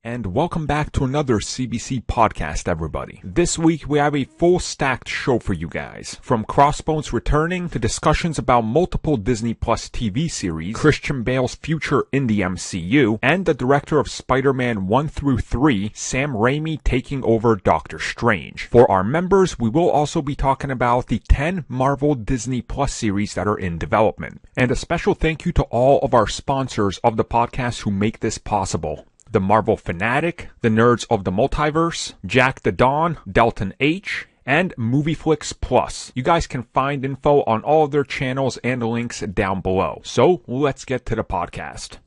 And welcome back to another CBC podcast, everybody. This week we have a full stacked show for you guys. From Crossbones returning to discussions about multiple Disney Plus TV series, Christian Bale's future in the MCU, and the director of Spider-Man 1 through 3, Sam Raimi, taking over Doctor Strange. For our members, we will also be talking about the 10 Marvel Disney Plus series that are in development. And a special thank you to all of our sponsors of the podcast who make this possible. The Marvel Fanatic, the Nerds of the Multiverse, Jack the Dawn, Delton H, and MovieFlix Plus. You guys can find info on all of their channels and links down below. So, let's get to the podcast.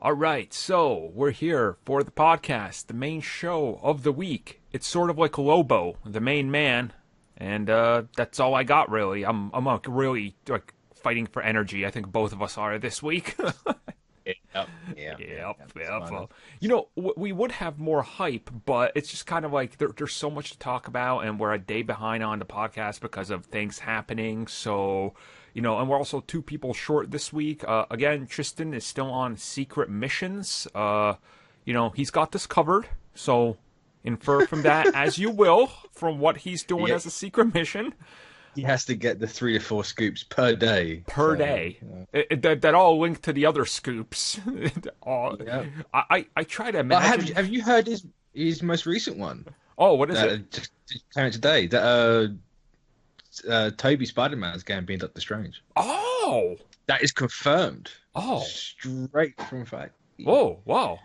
Alright, so we're here for the podcast, the main show of the week. It's sort of like Lobo, the main man, and that's all I got really. I'm really fighting for energy. I think both of us are this week. Yep. You know, we would have more hype, but it's just kind of like there's so much to talk about, and we're a day behind on the podcast because of things happening. So, you know, and we're also 2 people short this week. Again, Tristan is still on secret missions. You know, he's got this covered, so infer from that as you will from what he's doing as a secret mission. He has to get the 3 to 4 scoops per day. Day. Yeah. That all link to the other scoops. I try to imagine. Have you heard his most recent one? Oh, what is it? Just came out today. That Toby Spider-Man's going to be in Doctor Strange. Oh! That is confirmed. Oh. Straight from Feige. Whoa, wow.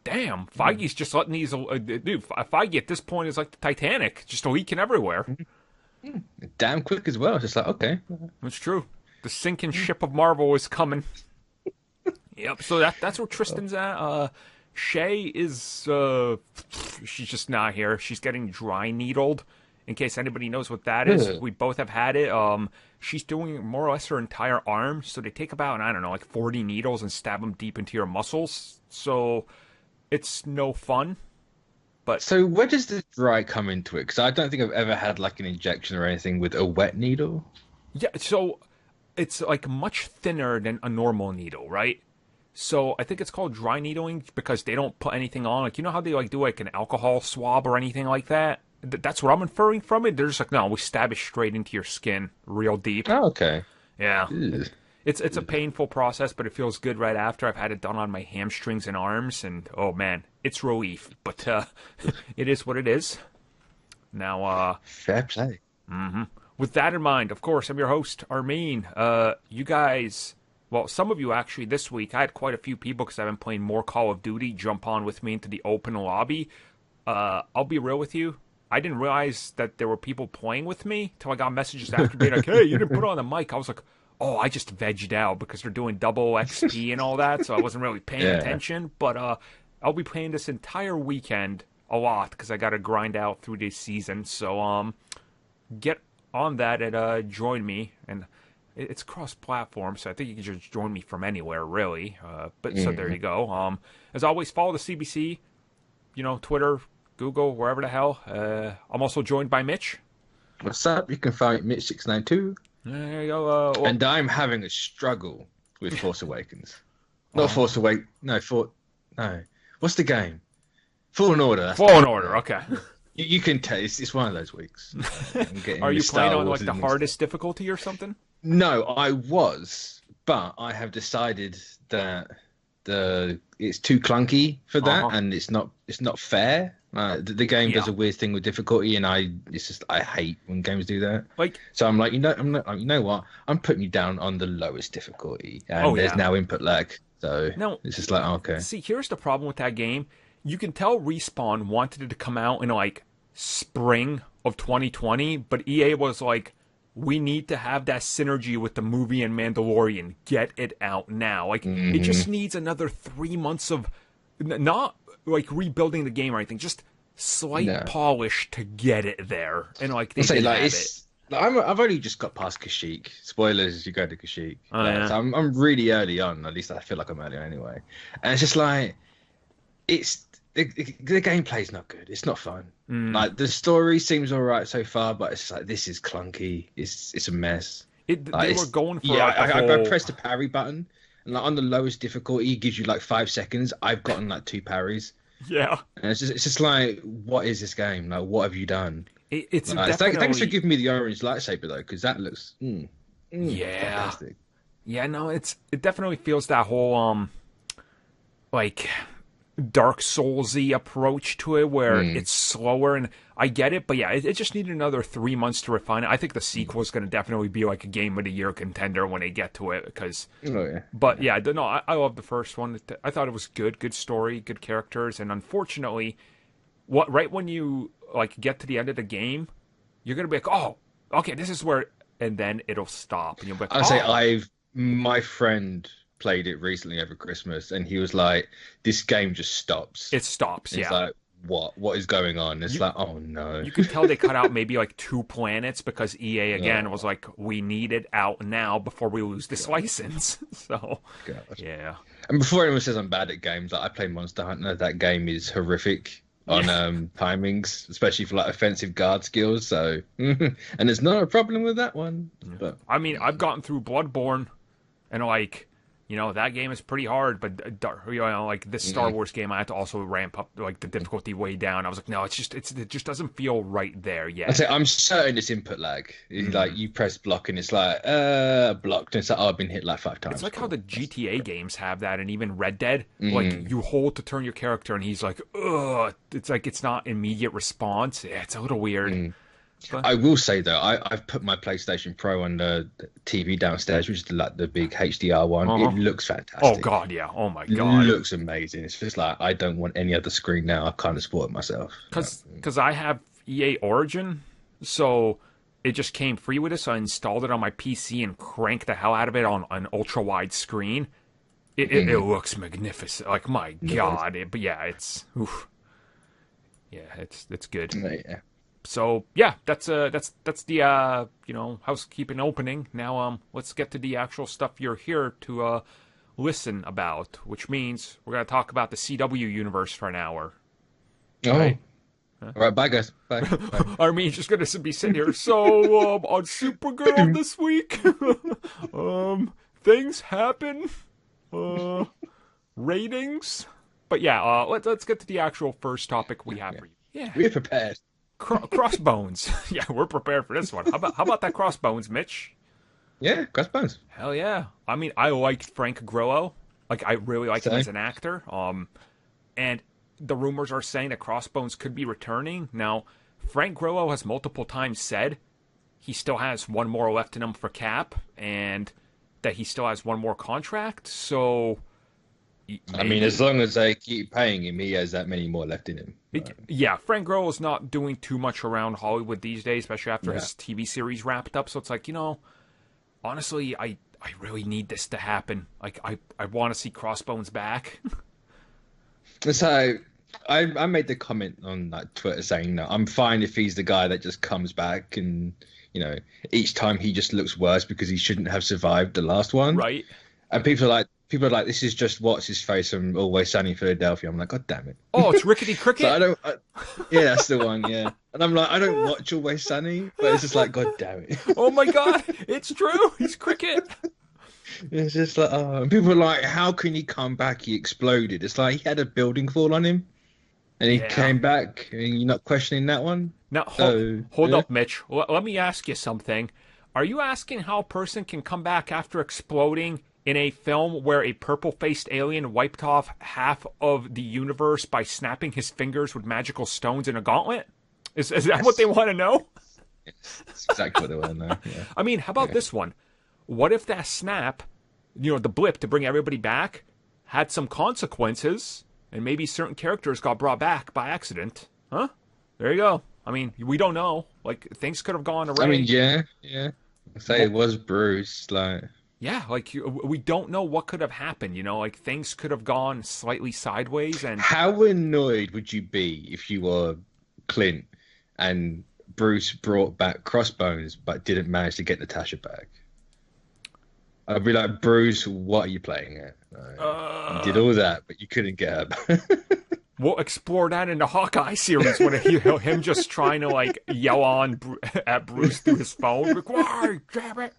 Damn, Feige's just letting these... dude, Feige at this point is like the Titanic, just leaking everywhere. Damn quick as well. It's just like, okay. That's true. The sinking ship of Marvel is coming. Yep, so that's where Tristan's at. Shay is... she's just not here. She's getting dry needled. In case anybody knows what that is, we both have had it. She's doing more or less her entire arm. So they take about, I don't know, like 40 needles and stab them deep into your muscles. So it's no fun. But so where does the dry come into it? Because I don't think I've ever had like an injection or anything with a wet needle. Yeah, so it's like much thinner than a normal needle, right? So I think it's called dry needling because they don't put anything on. Like, you know how they like do like an alcohol swab or anything like that? That's what I'm inferring from it. They're just like, no, we stab it straight into your skin real deep. Oh, okay. Yeah. Ew. It's a painful process, but it feels good right after. I've had it done on my hamstrings and arms, and oh man, it's relief. But it is what it is. Now, fair play. Mm-hmm. With that in mind, of course, I'm your host, Armin. You guys, well, some of you actually this week, I had quite a few people because I've been playing more Call of Duty, jump on with me into the open lobby. I'll be real with you. I didn't realize that there were people playing with me till I got messages after being like, hey, you didn't put on the mic. I was like, oh, I just vegged out because they're doing double XP and all that, so I wasn't really paying attention. But I'll be playing this entire weekend a lot because I got to grind out through this season. So get on that and join me. And it's cross-platform, so I think you can just join me from anywhere, really. So there you go. As always, follow the CBC, you know, Twitter, Google, wherever the hell. I'm also joined by Mitch. What's up? You can find Mitch692. There you go. And I'm having a struggle with Force Awakens. Not Force Awakens. No. What's the game? Fallen Order. Fallen Order. Okay. You can tell it's one of those weeks. Are you playing on like the hardest difficulty or something? No, I was, but I have decided that it's too clunky for that, and it's not fair. The game does a weird thing with difficulty, and I hate when games do that. So I'm like, you know what? I'm putting you down on the lowest difficulty, and there's now input lag. So it's just like, okay. See, here's the problem with that game. You can tell Respawn wanted it to come out in like spring of 2020, but EA was like, we need to have that synergy with the movie and Mandalorian. Get it out now. Like, it just needs another 3 months of not like rebuilding the game or anything, just slight polish to get it there. And like they did have it. I've only just got past Kashyyyk. Spoilers, you go to Kashyyyk. So I'm really early on. At least I feel like I'm early on anyway. And it's just like, the gameplay's not good. It's not fun. Like, the story seems all right so far, but it's like, this is clunky. It's a mess. They were going for I pressed the parry button, And like on the lowest difficulty, it gives you like 5 seconds. I've gotten like 2 parries. Yeah. And it's just like, what is this game? Like, what have you done? It's like, definitely... Thanks for giving me the orange lightsaber though, because that looks fantastic. Yeah, no, it definitely feels that whole like Dark Soulsy approach to it, where it's slower, and I get it, but yeah, it just needed another 3 months to refine it. I think the sequel is going to definitely be like a Game of the Year contender when they get to it, because. But yeah, no, I love the first one. I thought it was good story, good characters, and unfortunately, right when you like get to the end of the game, you're gonna be like, oh, okay, this is where, and then it'll stop, and you'll be like, I'll say my friend played it recently over Christmas, and he was like, "This game just stops. It stops." It's like, what is going on? It's like, oh no. You could tell they cut out maybe like 2 planets because EA again was like, we need it out now before we lose this license. So yeah. And before anyone says I'm bad at games, like I play Monster Hunter. That game is horrific on timings, especially for like offensive guard skills. So and there's not a problem with that one. But I mean, I've gotten through Bloodborne, and like, you know, that game is pretty hard, but you know, like this Star Wars game, I had to also ramp up like the difficulty way down. I was like, no, it just doesn't feel right there yet. I'd say I'm certain it's input lag. Like you press block and it's like blocked, and it's like, oh, I've been hit like 5 times. It's like how the GTA games have that, and even Red Dead, like you hold to turn your character, and he's like, ugh. It's like it's not immediate response. Yeah, it's a little weird. But I will say though, I've put my PlayStation Pro on the TV downstairs, which is like the big HDR one. It looks fantastic. Oh god, yeah. Oh my god, it looks amazing. It's just like, I don't want any other screen now. I kind of support it myself. Because I have EA Origin, so it just came free with it. So I installed it on my PC and cranked the hell out of it on an ultra wide screen. It looks magnificent. Like my god. But yeah, it's it's good. Yeah. So yeah, that's the housekeeping opening. Now let's get to the actual stuff you're here to listen about, which means we're gonna talk about the CW universe for an hour. Oh, right? All right, bye guys. Bye. Armin's just gonna be sitting here. So on Supergirl this week, things happen, ratings. But yeah, let's get to the actual first topic we have for you. Yeah, we're prepared. Crossbones. Yeah, we're prepared for this one. How about that Crossbones, Mitch? Yeah, Crossbones. Hell yeah. I mean, I liked Frank Grillo. Like, I really like him as an actor. And the rumors are saying that Crossbones could be returning. Now, Frank Grillo has multiple times said he still has one more left in him for Cap, and that he still has one more contract. So, I mean, as long as they keep paying him, he has that many more left in him. Yeah, Frank Grillo's not doing too much around Hollywood these days, especially after his TV series wrapped up. So it's like, honestly, I really need this to happen. Like, I want to see Crossbones back. So I made the comment on like Twitter saying that I'm fine if he's the guy that just comes back and, each time he just looks worse because he shouldn't have survived the last one. Right. And people are like, this is just what's his face from Always Sunny in Philadelphia. I'm like, God damn it. Oh, it's Rickety Cricket? So yeah, that's the one, yeah. And I'm like, I don't watch Always Sunny, but it's just like, God damn it. Oh my God, it's true. He's Cricket. It's just like, and people are like, how can he come back? He exploded. It's like he had a building fall on him, and he came back, and you're not questioning that one? Now, hold up, Mitch. Let me ask you something. Are you asking how a person can come back after exploding in a film where a purple-faced alien wiped off half of the universe by snapping his fingers with magical stones in a gauntlet? Is that what they want to know? That's exactly what they want to know. Yeah. I mean, how about this one? What if that snap, the blip to bring everybody back, had some consequences, and maybe certain characters got brought back by accident? Huh? There you go. I mean, we don't know. Like, things could have gone awry. I mean, yeah. Say it was Bruce, like... Yeah, like, we don't know what could have happened, like, things could have gone slightly sideways, and... How annoyed would you be if you were Clint and Bruce brought back Crossbones but didn't manage to get Natasha back? I'd be like, Bruce, what are you playing at? You did all that, but you couldn't get her back. We'll explore that in the Hawkeye series when him just trying to, like, yell on at Bruce through his phone. Like, why, damn it?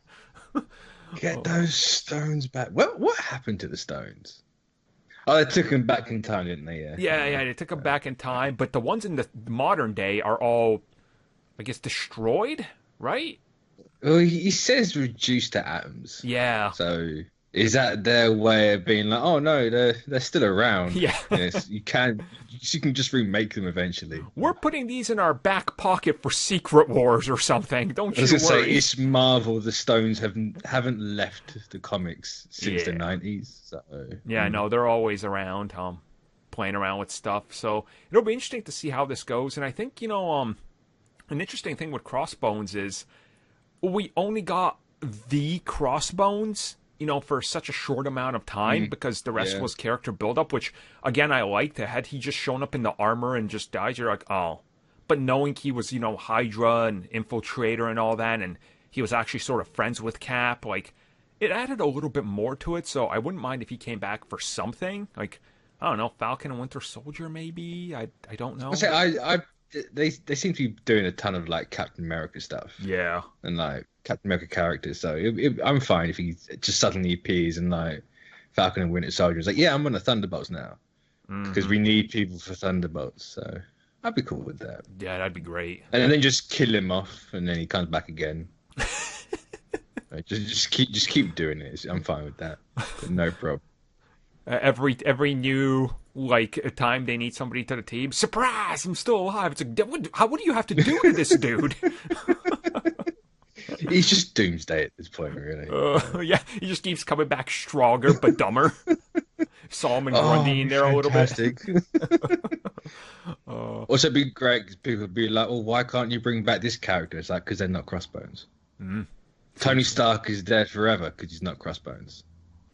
Get those stones back. What happened to the stones? Oh, they took them back in time, didn't they? Yeah. Yeah, they took them back in time, but the ones in the modern day are all, I guess, destroyed, right? Well, he says reduced to atoms. Yeah. So is that their way of being like, oh no, they're still around? Yeah. Yes, you can just remake them eventually. We're putting these in our back pocket for Secret Wars or something. Don't you I was gonna worry. say it's Marvel. The stones haven't left the comics since the 90s. So yeah, no, they're always around, playing around with stuff. So it'll be interesting to see how this goes. And I think an interesting thing with Crossbones is we only got the Crossbones, for such a short amount of time because the rest was character buildup, which, again, I liked. Had he just shown up in the armor and just died, you're like, oh. But knowing he was, Hydra and Infiltrator and all that, and he was actually sort of friends with Cap, like, it added a little bit more to it, so I wouldn't mind if he came back for something. Like, I don't know, Falcon and Winter Soldier, maybe? I don't know. They seem to be doing a ton of like Captain America stuff. Yeah. And like Captain America characters. So I'm fine if he just suddenly appears and like Falcon and Winter Soldier is like, yeah, I'm on the Thunderbolts now. Because we need people for Thunderbolts. So I'd be cool with that. Yeah, that'd be great. And then just kill him off and then he comes back again. just keep doing it. I'm fine with that. No problem. Every new time they need somebody to the team, surprise! I'm still alive. It's like, what do you have to do to this dude? He's just Doomsday at this point, really. Yeah, he just keeps coming back stronger but dumber. Solomon Grundy in there fantastic. A little bit. Also, it'd be great because people would be like, "Well, why can't you bring back this character?" It's like because they're not Crossbones. Tony Stark is dead forever because he's not Crossbones.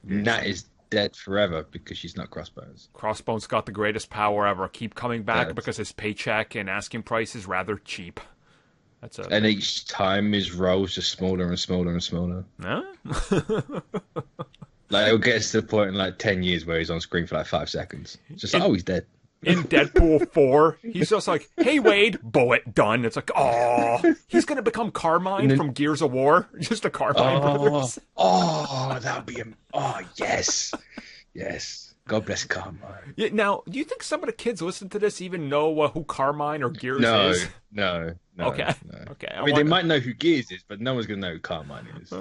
Nat is dead forever because she's not Crossbones. Crossbones got the greatest power ever. Keep coming back because his paycheck and asking price is rather cheap. And each time his role's just smaller and smaller and smaller. Huh? Like it'll get to the point in like 10 years where he's on screen for like 5 seconds. It's just he's dead. In Deadpool 4, he's just like, hey Wade, bullet, done. It's like, oh, he's going to become Carmine from Gears of War. Just a Carmine brothers. That would be yes. Yes. God bless Carmine. Yeah, now, do you think some of the kids listen to this even know who Carmine or Gears is? No. Okay. No. Okay. I mean, they might know who Gears is, but no one's going to know who Carmine is.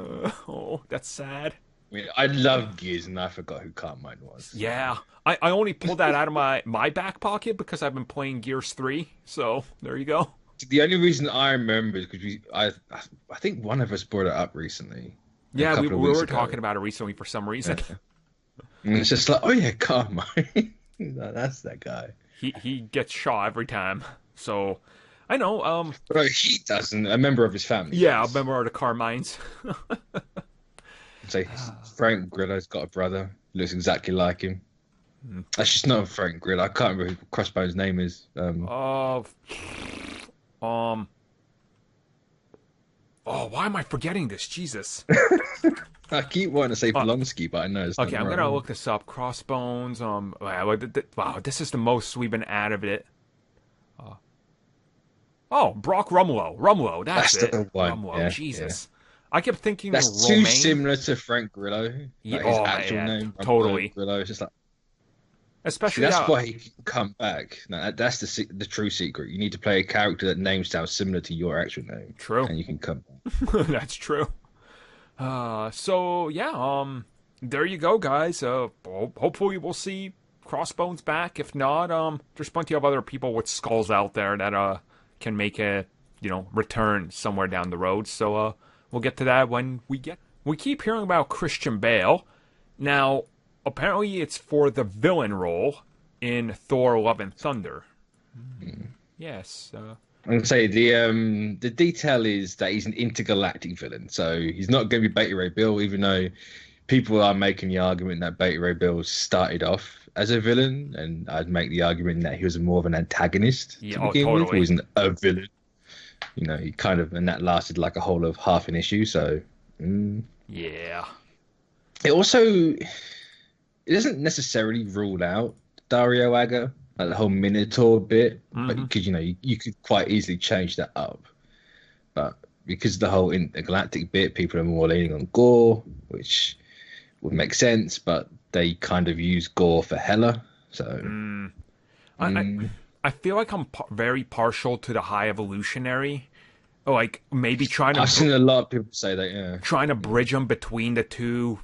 That's sad. I mean, I love Gears, and I forgot who Carmine was. Yeah. I only pulled that out of my back pocket because I've been playing Gears 3, so there you go. The only reason I remember is because I think one of us brought it up recently. Yeah, we were talking about it recently for some reason. Yeah. And it's just like, oh yeah, Carmine. That's that guy. He gets shot every time, so I know. But he doesn't. A member of his family. Yeah, a member of the Carmines. So Frank Grillo's got a brother. Looks exactly like him. That's just not Frank Grillo. I can't remember who Crossbones' name is. Oh, why am I forgetting this? Jesus. I keep wanting to say Polonsky, but I know it's not I'm gonna look this up. Crossbones. Wow, this is the most we've been out of it. Brock Rumlow. That's it. The one. Rumlow. Yeah, Jesus. Yeah. I kept thinking that's too similar to Frank Grillo. Like his actual name. Totally. Grillo. It's just like. Especially that's why he can come back. Now, that's the true secret. You need to play a character that name sounds similar to your actual name. True. And you can come back. That's true. So yeah, there you go, guys. Hopefully we'll see Crossbones back. If not, there's plenty of other people with skulls out there that can make a return somewhere down the road. So we'll get to that when we get. We keep hearing about Christian Bale. Now, apparently it's for the villain role in Thor: Love and Thunder. Yes. I'm going to say the detail is that he's an intergalactic villain, so he's not going to be Beta Ray Bill, even though people are making the argument that Beta Ray Bill started off as a villain, and I'd make the argument that he was more of an antagonist to begin with. He wasn't a villain. He kind of, and that lasted like a whole of half an issue, so... Yeah. It doesn't necessarily rule out Dario Agger. Like the whole Minotaur bit, but because you could quite easily change that up. But because of the whole intergalactic bit, people are more leaning on Gore, which would make sense, but they kind of use Gore for Hela. So I feel like I'm very partial to the High Evolutionary. Like, maybe trying to... I've seen a lot of people say that, yeah. Trying to bridge them between the two,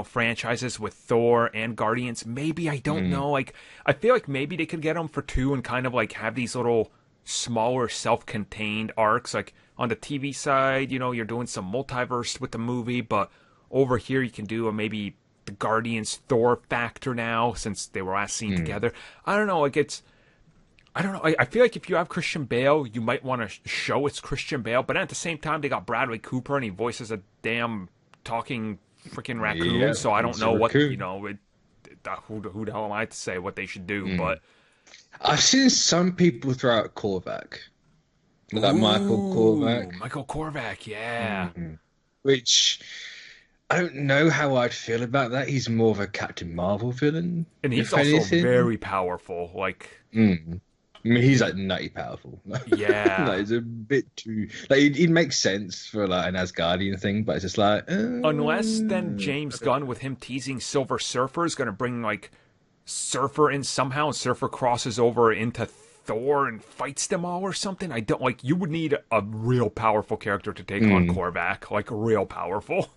franchises with Thor and Guardians. Maybe, I don't know. Like, I feel like maybe they could get them for 2 and kind of, like, have these little smaller self-contained arcs. Like, on the TV side, you're doing some multiverse with the movie, but over here you can do maybe the Guardians Thor factor now, since they were last seen together. I don't know, like, I don't know. I feel like if you have Christian Bale, you might want to show it's Christian Bale, but at the same time, they got Bradley Cooper, and he voices a damn talking freaking raccoon. Yeah, so I don't know what who the hell am I to say what they should do? But I've seen some people throw out Korvac, like Michael Korvac. Michael Korvac, yeah. Which I don't know how I'd feel about that. He's more of a Captain Marvel villain, and he's also very powerful. Like. I mean, he's like nutty powerful. Yeah, like, it's a bit too like it makes sense for like an Asgardian thing, but it's just like unless then James Gunn with him teasing Silver Surfer is going to bring like Surfer in somehow, and Surfer crosses over into Thor and fights them all or something. I don't like. You would need a real powerful character to take on Korvac, like real powerful.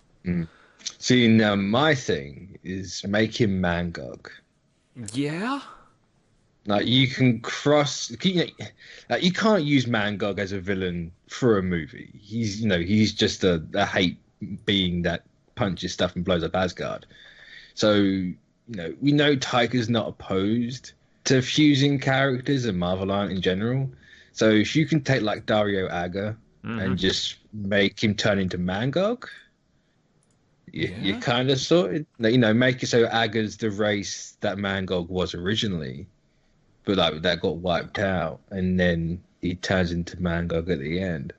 See, now my thing is make him Mangog. Yeah. Like you can like you can't use Mangog as a villain for a movie. He's just a hate being that punches stuff and blows up Asgard. So we know Taika's not opposed to fusing characters and Marvel aren't in general. So if you can take like Dario Agger and just make him turn into Mangog, you kind of sorted. Make it so Agger's the race that Mangog was originally. But like that got wiped out, and then he turns into Mangog at the end.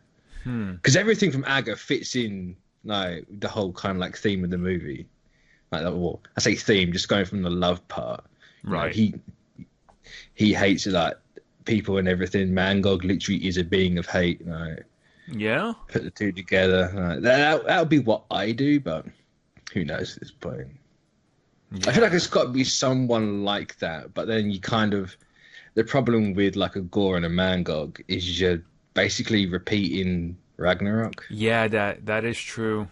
Because everything from Agger fits in like the whole kind of like theme of the movie. Like, well, I say theme, just going from the love part. Right. He hates like people and everything. Mangog literally is a being of hate. Like, yeah. Put the two together. Like, that would be what I do, but who knows at this point. Yeah. I feel like it's got to be someone like that, but then you kind of. The problem with like a Gore and a Mangog is you're basically repeating Ragnarok. Yeah, that is true.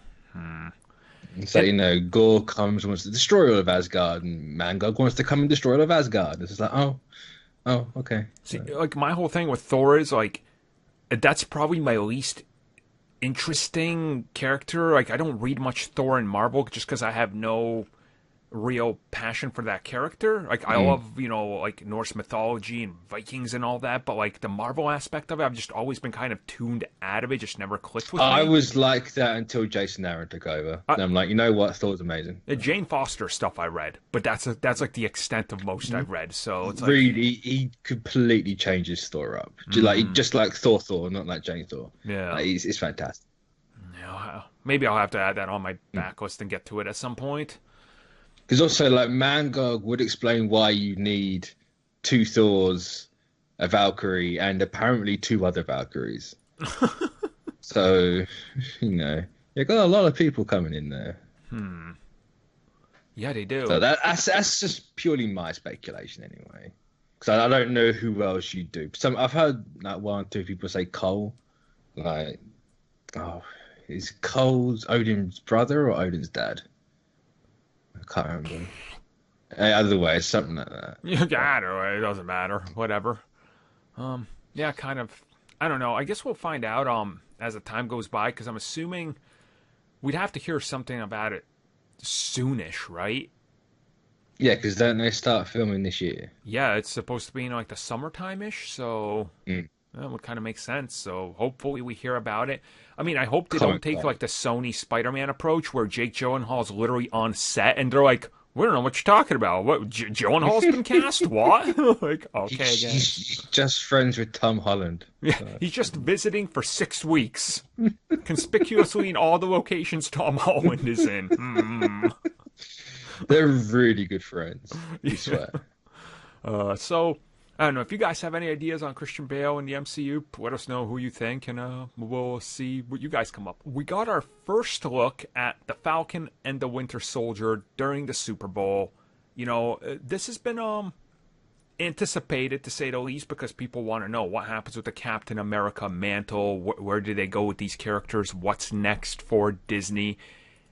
So, Gore comes and wants to destroy all of Asgard, and Mangog wants to come and destroy all of Asgard. It's just like, oh, okay. See, like my whole thing with Thor is like, that's probably my least interesting character. Like I don't read much Thor in Marvel just because I have no real passion for that character. Like I love like Norse mythology and Vikings and all that, but like the Marvel aspect of it, I've just always been kind of tuned out of it. Just never clicked with me. I was like that until Jason Aaron took over. And I'm like, you know what? Thor's amazing. The Jane Foster stuff I read, but that's like the extent of most I've read. So it's like really, he completely changes Thor up, just like Thor, not like Jane Thor. Yeah, like, it's fantastic. Yeah, maybe I'll have to add that on my backlist and get to it at some point. Because also, like, Mangog would explain why you need 2 Thors, a Valkyrie, and apparently 2 other Valkyries. So, you've got a lot of people coming in there. Yeah, they do. So that's just purely my speculation, anyway. Because I don't know who else you do. I've heard like 1 or 2 people say Cole. Like, is Cole's Odin's brother or Odin's dad? I can't remember. Either way, it's something like that. Yeah, either way, it doesn't matter. Whatever. Yeah, kind of. I don't know. I guess we'll find out as the time goes by, because I'm assuming we'd have to hear something about it soonish, right? Yeah, because don't they start filming this year? Yeah, it's supposed to be in like the summertime-ish, so that would kind of make sense. So hopefully we hear about it. I mean, I hope they don't take like the Sony Spider-Man approach where Jake Gyllenhaal's literally on set and they're like, we don't know what you're talking about. What, Gyllenhaal's been cast? What? Like, okay, again. He's just friends with Tom Holland. Yeah, he's just visiting for 6 weeks, conspicuously in all the locations Tom Holland is in. They're really good friends. I swear. So I don't know if you guys have any ideas on Christian Bale in the MCU. Let us know who you think, and we'll see what you guys come up. We got our first look at the Falcon and the Winter Soldier during the Super Bowl. You know, this has been anticipated, to say the least, because people want to know what happens with the Captain America mantle. Where do they go with these characters? What's next for Disney?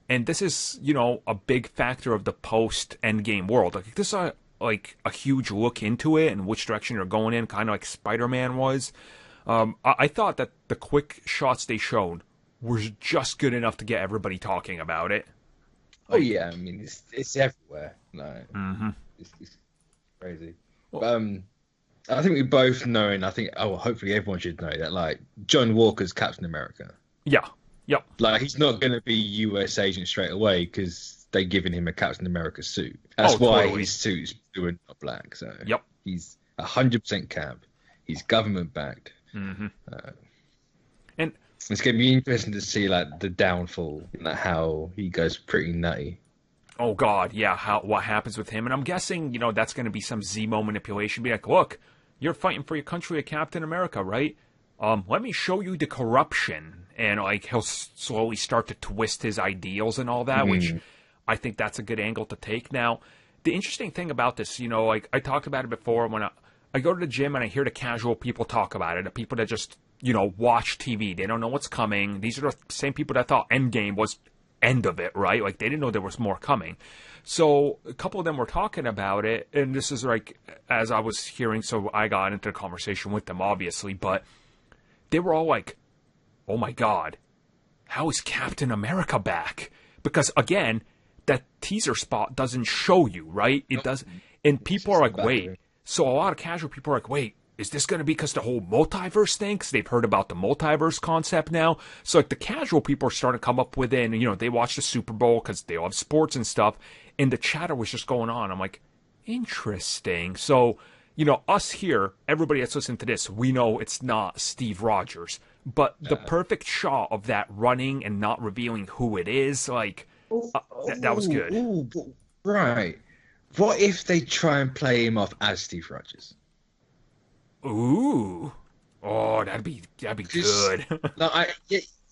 And this is, you know, a big factor of the post-Endgame world. Like, this is a huge look into it and which direction you're going in, kind of like Spider-Man was. I thought that the quick shots they showed were just good enough to get everybody talking about it. Oh yeah, I mean it's everywhere. No, it's crazy. Well, I think we both know, and I think hopefully everyone should know that, like, John Walker's Captain America. Yeah. Yep. Like, he's not going to be U.S. agent straight away because they're giving him a Captain America suit. That's why totally. His suit's blue and not black. So yep, he's 100% Cap. He's government backed. And it's going to be interesting to see, like, the downfall, like, how he goes pretty nutty. Oh God, yeah. What happens with him? And I'm guessing, you know, that's going to be some Zemo manipulation. Be like, look, you're fighting for your country at Captain America, right? Let me show you the corruption. And, like, he'll slowly start to twist his ideals and all that, which I think that's a good angle to take. Now, the interesting thing about this, you know, like, I talked about it before when I go to the gym and I hear the casual people talk about it, the people that just, you know, watch TV. They don't know what's coming. These are the same people that thought Endgame was end of it, right? Like, they didn't know there was more coming. So a couple of them were talking about it, and this is, like, as I was hearing, so I got into the conversation with them, obviously, but they were all like, oh my God, how is Captain America back? Because, again, that teaser spot doesn't show you, right? It doesn't. And people are like, wait. So a lot of casual people are like, wait, is this going to be because the whole multiverse thing? Because they've heard about the multiverse concept now. So, like, the casual people are starting to come up with it. And, you know, they watch the Super Bowl because they love sports and stuff. And the chatter was just going on. I'm like, interesting. So, you know, us here, everybody that's listening to this, we know it's not Steve Rogers. But the perfect shot of that running and not revealing who it is, like, that was good. Right. What if they try and play him off as Steve Rogers? Ooh. Oh, that'd be good.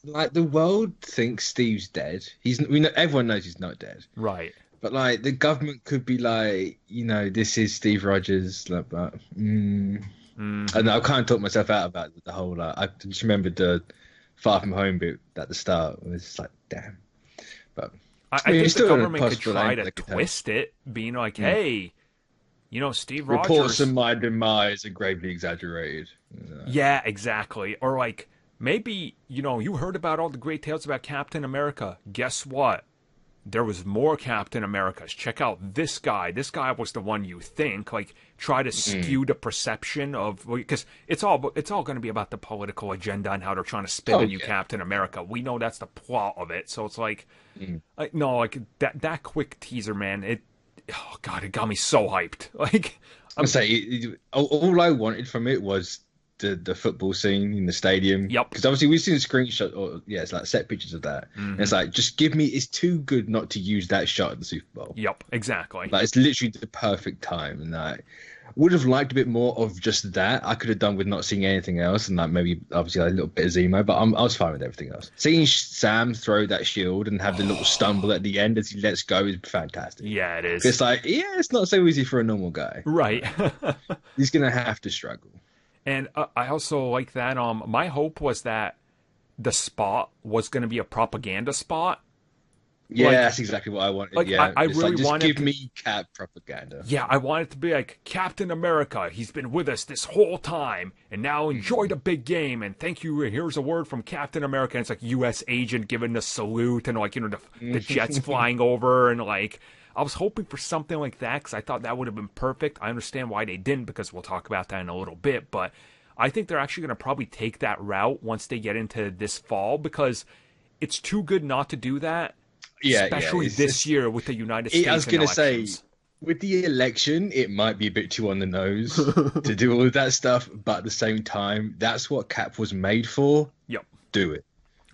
Like, the world thinks Steve's dead. Everyone knows he's not dead. Right. But, like, the government could be like, you know, this is Steve Rogers. Like, but, And I can't talk myself out about the whole. I just remembered the Far From Home bit at the start. It was just like, damn. But I think the government could try to twist it, being like, hey, you know, Steve Rogers. Reports of my demise are gravely exaggerated. Yeah, exactly. Or, like, maybe, you know, you heard about all the great tales about Captain America. Guess what? There was more Captain Americas. Check out this guy. This guy was the one you think. Like, try to skew the perception of, because it's all going to be about the political agenda and how they're trying to spin a new Captain America. We know that's the plot of it. So it's like, no, like that quick teaser, man. It got me so hyped. Like, I'm saying, all I wanted from it was the football scene in the stadium. Yep. Because obviously we've seen screenshots, it's like set pictures of that. And it's like, just give me. It's too good not to use that shot at the Super Bowl. Yep, exactly. Like, it's literally the perfect time, and I would have liked a bit more of just that. I could have done with not seeing anything else, and like maybe obviously a little bit of Zemo, but I was fine with everything else. Seeing Sam throw that shield and have the little stumble at the end as he lets go is fantastic. Yeah, it is. It's like, it's not so easy for a normal guy. Right. He's gonna have to struggle. And I also like that. My hope was that the spot was going to be a propaganda spot. Yeah, like, that's exactly what I wanted. Like, yeah, I really just wanted give me Cap propaganda. Yeah, I want it to be like Captain America. He's been with us this whole time, and now enjoy the big game. And thank you. Here's a word from Captain America. And it's like U.S. agent giving the salute, and like, you know, the jets flying over, and like. I was hoping for something like that because I thought that would have been perfect. I understand why they didn't because we'll talk about that in a little bit. But I think they're actually going to probably take that route once they get into this fall because it's too good not to do that. Yeah, especially this year with the United States. I was going to say, with the election, it might be a bit too on the nose to do all of that stuff. But at the same time, that's what Cap was made for. Yep. Do it.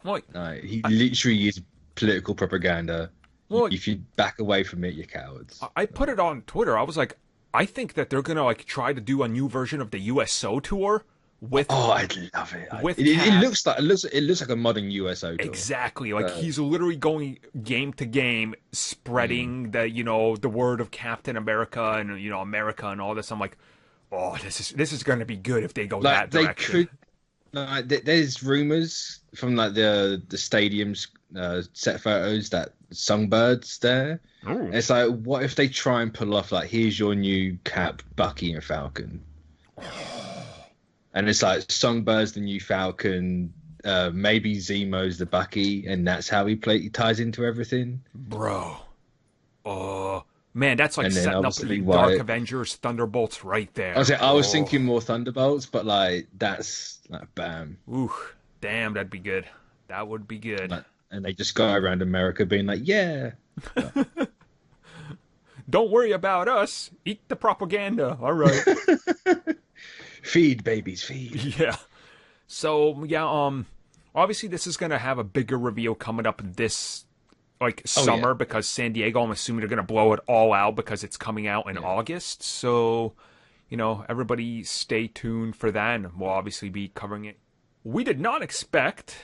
Well, he literally is political propaganda. Well, if you back away from it, you're cowards. I put it on Twitter. I was like, I think that they're gonna like try to do a new version of the USO tour with. Oh, I'd love it. With it looks like a modern USO tour. Exactly. Like he's literally going game to game, spreading the word of Captain America and America and all this. I'm like, oh, this is going to be good if they go that direction. There's rumors from like the stadium's set photos that Songbird's there. Ooh. It's like, what if they try and pull off like, here's your new Cap, Bucky, and Falcon, and it's like Songbird's the new Falcon, maybe Zemo's the Bucky, and that's how he ties into everything, bro. Oh man, that's like setting up the Dark Avengers Thunderbolts right there. I was thinking more Thunderbolts, but like that's like bam. Ooh, damn, that'd be good. That would be good. And they just go around America being like, yeah. Don't worry about us. Eat the propaganda. All right. Feed, babies, feed. Yeah. So, yeah, obviously this is going to have a bigger reveal coming up this, summer because San Diego, I'm assuming they're going to blow it all out because it's coming out in August. So, everybody stay tuned for that, and we'll obviously be covering it. We did not expect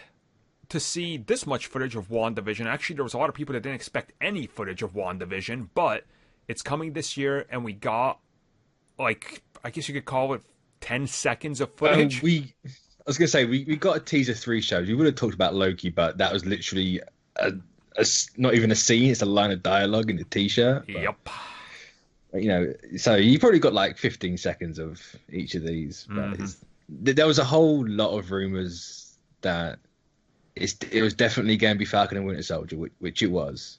to see this much footage of WandaVision. Actually, there was a lot of people that didn't expect any footage of WandaVision, but it's coming this year, and we got, I guess you could call it 10 seconds of footage. I was going to say, we got a teaser 3 shows. We would have talked about Loki, but that was literally not even a scene. It's a line of dialogue in the t-shirt. Yep. So you probably got like 15 seconds of each of these. But there was a whole lot of rumors that it was definitely going to be Falcon and Winter Soldier, which it was.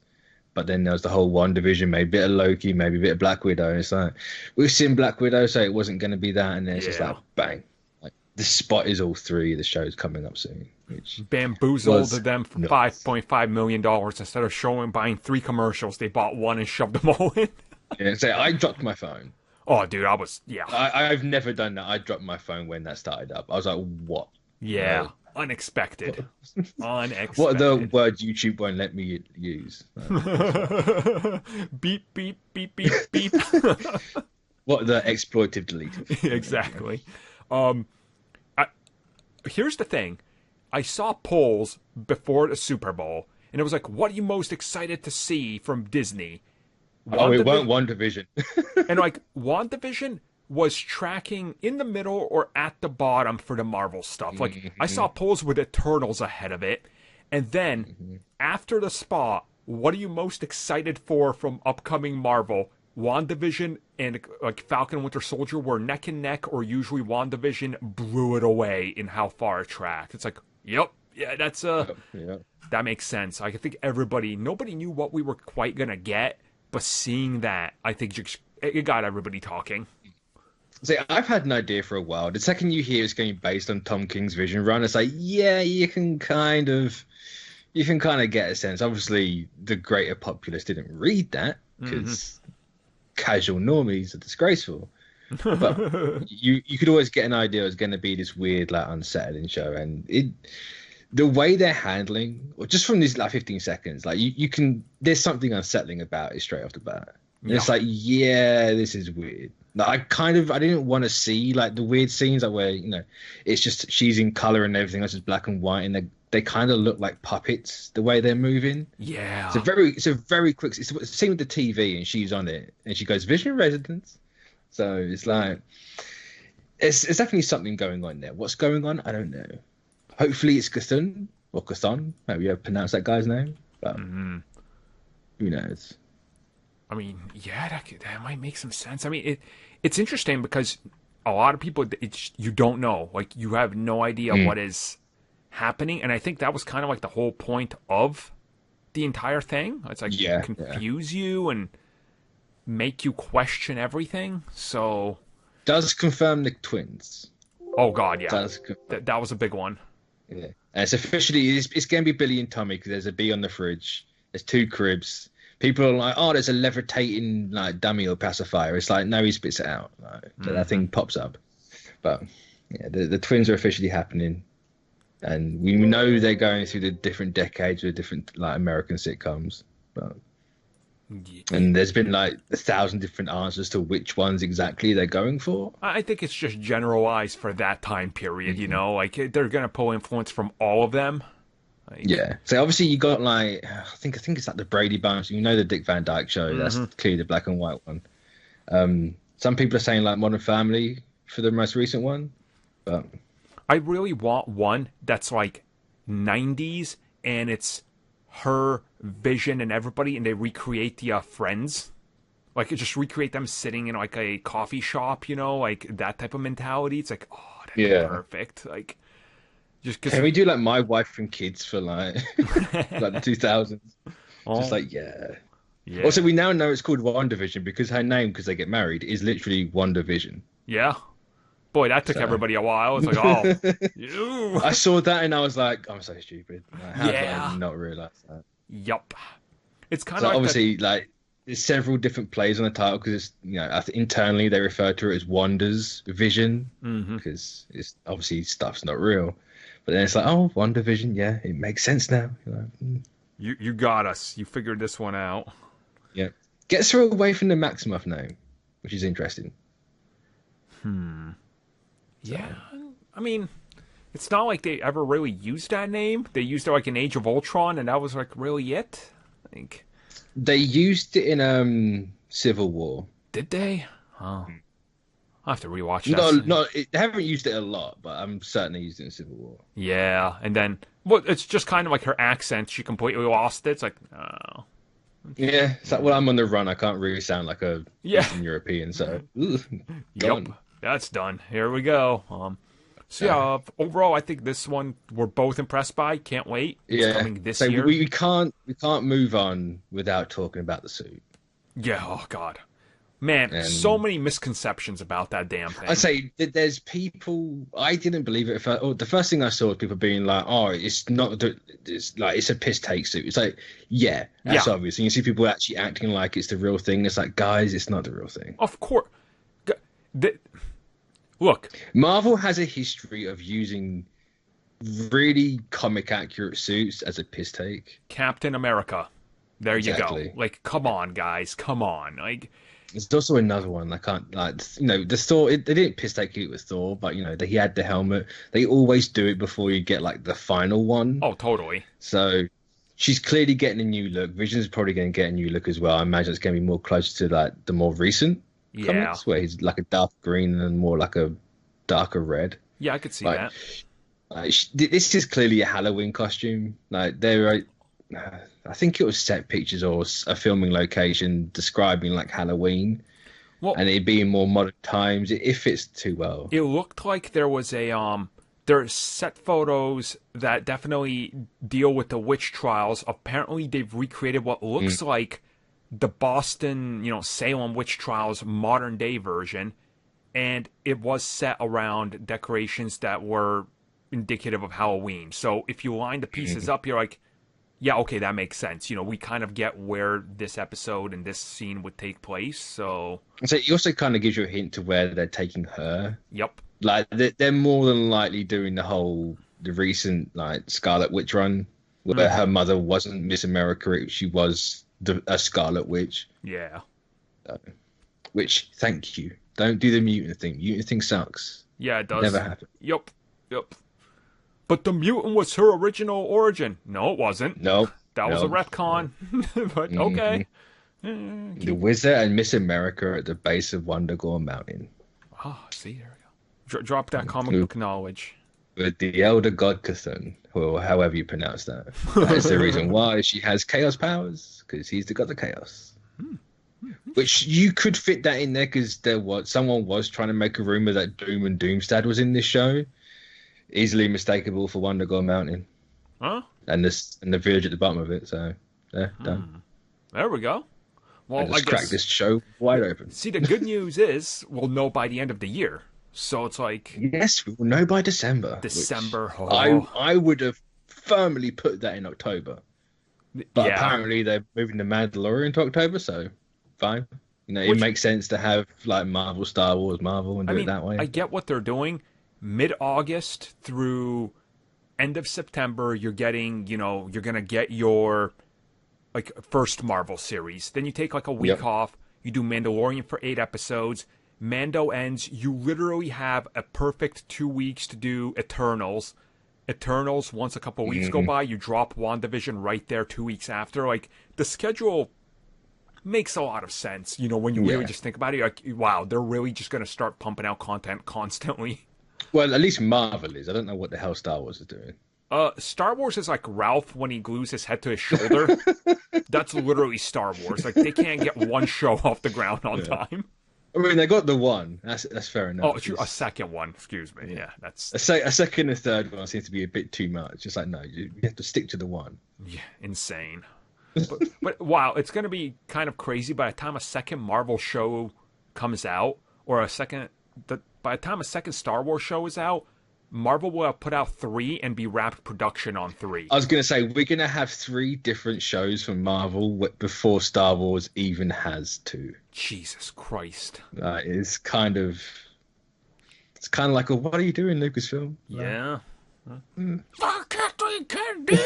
But then there was the whole WandaVision, maybe a bit of Loki, maybe a bit of Black Widow. And it's like, we've seen Black Widow, so it wasn't going to be that. And then it's just like, bang. Like, the spot is all 3 of the shows coming up soon. Which bamboozled them for $5.5 million. Instead of buying 3 commercials, they bought 1 and shoved them all in. Yeah, so I dropped my phone. Oh, dude, I've never done that. I dropped my phone when that started up. I was like, what? Yeah. Unexpected. Unexpected. What are the words YouTube won't let me use? Beep, beep, beep, beep, beep. What are the exploitive deleted? Exactly. Here's the thing. I saw polls before the Super Bowl, and it was like, what are you most excited to see from Disney? It weren't WandaVision. And WandaVision was tracking in the middle or at the bottom for the Marvel stuff. I saw polls with Eternals ahead of it. And then, after the spot, what are you most excited for from upcoming Marvel? WandaVision and Falcon and Winter Soldier were neck and neck, or usually WandaVision blew it away in how far it tracked. It's like, that's that makes sense. I think nobody knew what we were quite going to get, but seeing that, I think it got everybody talking. See, I've had an idea for a while. The second you hear it's going based on Tom King's Vision run, it's like, you can kind of get a sense. Obviously, the greater populace didn't read that because casual normies are disgraceful. But you could always get an idea it was going to be this weird, unsettling show, and the way they're handling, or just from these 15 seconds, you can. There's something unsettling about it straight off the bat. Yeah. It's like, this is weird. I didn't want to see the weird scenes where it's just she's in color and everything else is black and white, and they kind of look like puppets the way they're moving. Yeah, it's a very quick. It's the same with the TV, and she's on it, and she goes Vision Residence. So it's it's definitely something going on there. What's going on? I don't know. Hopefully it's Cthulhu or Cthon. Maybe you pronounce that guy's name, but who knows? I mean, that might make some sense. I mean, it's interesting because a lot of people, you don't know. You have no idea what is happening. And I think that was kind of the whole point of the entire thing. It's confuse you and make you question everything. So... Does confirm the twins. Oh, God, yeah. That was a big one. Yeah. And it's officially, it's going to be Billy and Tommy because there's a bee on the fridge. There's 2 cribs. People are like, there's a levitating dummy or pacifier. It's like, no, he spits it out. So that thing pops up. But yeah, the twins are officially happening, and we know they're going through the different decades with different American sitcoms. But And there's been like 1,000 different answers to which ones exactly they're going for. I think it's just generalized for that time period, like they're going to pull influence from all of them. Like, yeah. So obviously you got like, I think it's like the Brady Bunch. The Dick Van Dyke Show. That's clearly the black and white one. Some people are saying like Modern Family for the most recent one, but I really want one that's like 90s and it's her, Vision, and everybody, and they recreate the Friends. Like, just recreate them sitting in like a coffee shop, like that type of mentality. It's like, oh, that'd be perfect. Like, just cause... Can we do like My Wife and Kids for like like the 2000s? Just like yeah. Also, we now know it's called WandaVision because her name, because they get married, is literally WandaVision. Yeah. Boy, that took everybody a while. It's like, oh. I saw that and I was like, I'm so stupid. Like, how did I not realize that? Yup. It's kind of like obviously like there's several different plays on the title because it's internally they refer to it as Wanda's Vision because it's obviously stuff's not real. But then it's like, oh, WandaVision, yeah, it makes sense now. You got us. You figured this one out. Yeah, gets her away from the Maximoff name, which is interesting. Yeah, I mean, it's not like they ever really used that name. They used it like in Age of Ultron, and that was like really it. I think they used it in Civil War. Did they? Oh, I'll have to rewatch that. They haven't used it a lot, but I'm certainly used it in Civil War. Yeah, and then it's just kind of like her accent. She completely lost it. It's like, oh. Yeah, it's like when I'm on the run, I can't really sound like a Eastern European. So, yep. That's done. Here we go. Overall, I think this one we're both impressed by. Can't wait. It's coming this year. We can't move on without talking about the suit. Yeah. Oh God, man, so many misconceptions about that damn thing. I say that there's people. I didn't believe it at first. The first thing I saw was people being like, "Oh, it's not. It's a piss take suit." It's like, that's obvious. And you see people actually acting like it's the real thing. It's like, guys, it's not the real thing. Of course. Look, Marvel has a history of using really comic accurate suits as a piss take. Captain America. There you go. Like, come on, guys. Come on. Like, there's also another one. I can't the Thor. They didn't piss take it with Thor, but he had the helmet. They always do it before you get like the final one. Oh, totally. So she's clearly getting a new look. Vision's probably going to get a new look as well. I imagine it's going to be more close to like the more recent comics, where he's like a dark green and more like a darker red. Yeah, I could see that. This is clearly a Halloween costume. Like they're, I think it was set pictures or a filming location describing like Halloween, and it being more modern times. It fits too well. It looked like there was there's set photos that definitely deal with the witch trials. Apparently, they've recreated what looks like the Boston, Salem witch trials modern day version, and it was set around decorations that were indicative of Halloween. So if you line the pieces up, you're like, yeah, okay, that makes sense. We kind of get where this episode and this scene would take place. So it also kind of gives you a hint to where they're taking her. Yep. Like they're more than likely doing the recent like Scarlet Witch run, where her mother wasn't Miss America, she was a Scarlet Witch. Yeah. Which, thank you. Don't do the mutant thing. Mutant thing sucks. Yeah, it does. Never happened. Yep. But the mutant was her original origin. No, it wasn't. No. That was a retcon. But okay. The Wizard and Miss America are at the base of Wondergore Mountain. Oh, see, there we go. Drop that comic book knowledge. With the Elder God Cthulhu, or however you pronounce that. That's the reason why she has chaos powers, because he's the god of chaos. Which you could fit that in there, because someone was trying to make a rumor that Doom and Doomstad was in this show. Easily mistakable for Wondergore Mountain. Huh? And the village at the bottom of it, so done. There we go. Well, I cracked this show wide open. See, the good news is we'll know by the end of the year. So it's like... Yes, we will know by December. I would have firmly put that in October. But apparently they're moving the Mandalorian to October, so fine. It makes sense to have like Marvel, Star Wars, Marvel, and do it that way. I get what they're doing. Mid-August through end of September, you're getting, you're going to get your like first Marvel series. Then you take like a week off. You do Mandalorian for 8 episodes. Mando ends. You literally have a perfect 2 weeks to do Eternals. Eternals, once a couple weeks go by, you drop WandaVision right there 2 weeks after. Like, the schedule makes a lot of sense, you know, when you really just think about it. You're like, wow, they're really just going to start pumping out content constantly. Well, at least Marvel is. I don't know what the hell Star Wars is doing. Star Wars is like Ralph when he glues his head to his shoulder. That's literally Star Wars. Like, they can't get one show off the ground on time. I mean, they got the one. That's fair enough. Oh, true. A second one. Excuse me. Yeah, that's... A second and third one seems to be a bit too much. It's like, no, you have to stick to the one. Yeah, insane. But wow, it's going to be kind of crazy by the time a second Marvel show comes out, or by the time a second Star Wars show is out, Marvel will have put out 3 and be wrapped production on 3. I was going to say, we're going to have 3 different shows from Marvel before Star Wars even has 2. Jesus Christ. It's kind of like, what are you doing, Lucasfilm? Yeah. Fuck Kathleen Kennedy!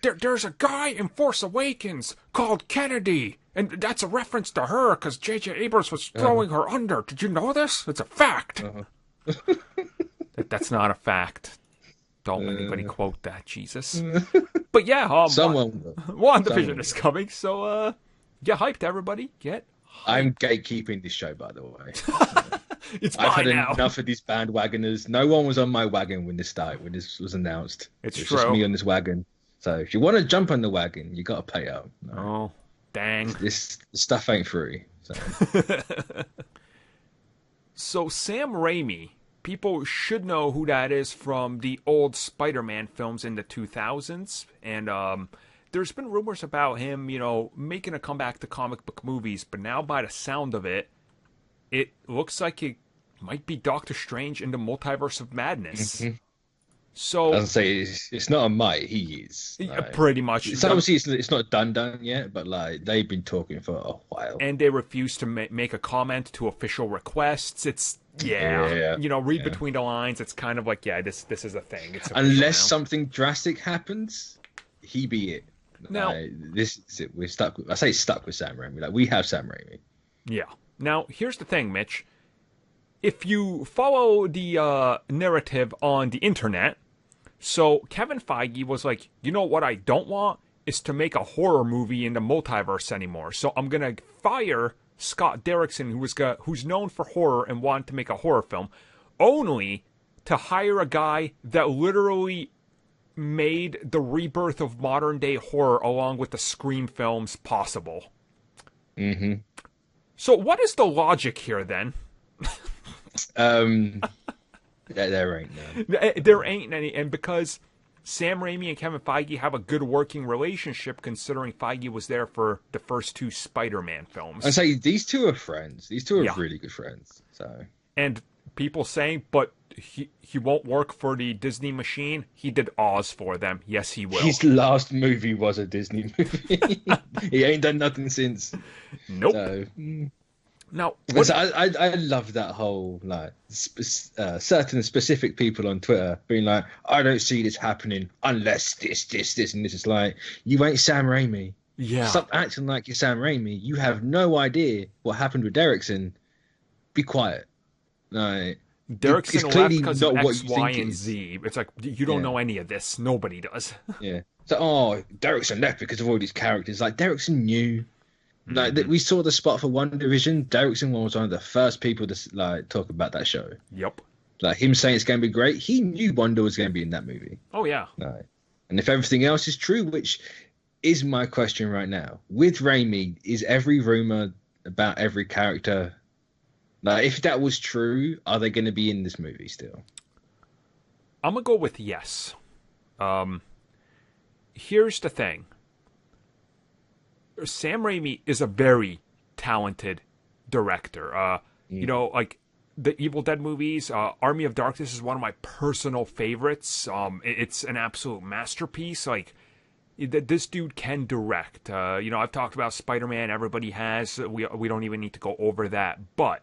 There's a guy in Force Awakens called Kennedy, and that's a reference to her because J.J. Abrams was throwing her under. Did you know this? It's a fact. That's not a fact. Don't anybody quote that, Jesus. But yeah, someone will. WandaVision is coming, so get hyped, everybody. Get hyped. I'm gatekeeping this show, by the way. I've had enough of these bandwagoners. No one was on my wagon when this was announced. It's true. Just me on this wagon. So if you want to jump on the wagon, you got to pay up. No. Oh, dang. This stuff ain't free. So. So Sam Raimi, people should know who that is from the old Spider-Man films in the 2000s. And there's been rumors about him, you know, making a comeback to comic book movies. But now by the sound of it, it looks like it might be Doctor Strange in the Multiverse of Madness. Mm-hmm. So I was say it's not a might. He is pretty much. It's obviously it's not done yet, but like they've been talking for a while, and they refuse to make a comment to official requests. It's you know, read between the lines. It's kind of like this is a thing. It's unless something drastic happens, he be it. Now this is it. We're stuck. I say stuck with Sam Raimi. Like we have Sam Raimi. Yeah. Now here's the thing, Mitch. If you follow the narrative on the internet. So Kevin Feige was like, you know what I don't want is to make a horror movie in the multiverse anymore. So I'm going to fire Scott Derrickson, who's known for horror and wanted to make a horror film, only to hire a guy that literally made the rebirth of modern day horror along with the Scream films possible. Mm-hmm. So what is the logic here then? There ain't none. There ain't any, and because Sam Raimi and Kevin Feige have a good working relationship, considering Feige was there for the first 2 Spider-Man films. I say these 2 are friends. These 2 are really good friends. So, and people saying, but he won't work for the Disney machine. He did Oz for them. Yes, he will. His last movie was a Disney movie. He ain't done nothing since. Nope. So, now, I love that whole like certain specific people on Twitter being like, I don't see this happening unless this, and this is like, you ain't Sam Raimi. Yeah. Stop acting like you're Sam Raimi. You have no idea what happened with Derrickson. Be quiet. Like, Derrickson left clearly because not of what X, you Y, think and Z. It's like, you don't know any of this. Nobody does. Yeah. So, Derrickson left because of all these characters. Like, Derrickson knew. Like we saw the spot for WandaVision. Derrickson was one of the first people to like talk about that show. Yep. Like him saying it's going to be great. He knew Wanda was going to be in that movie. Oh yeah. No. And if everything else is true, which is my question right now, with Raimi, is every rumor about every character? Like, if that was true, are they going to be in this movie still? I'm gonna go with yes. Here's the thing. Sam Raimi is a very talented director. You know, like the Evil Dead movies, Army of Darkness is one of my personal favorites. It's an absolute masterpiece. Like, this dude can direct. You know, I've talked about Spider-Man. Everybody has. We don't even need to go over that. But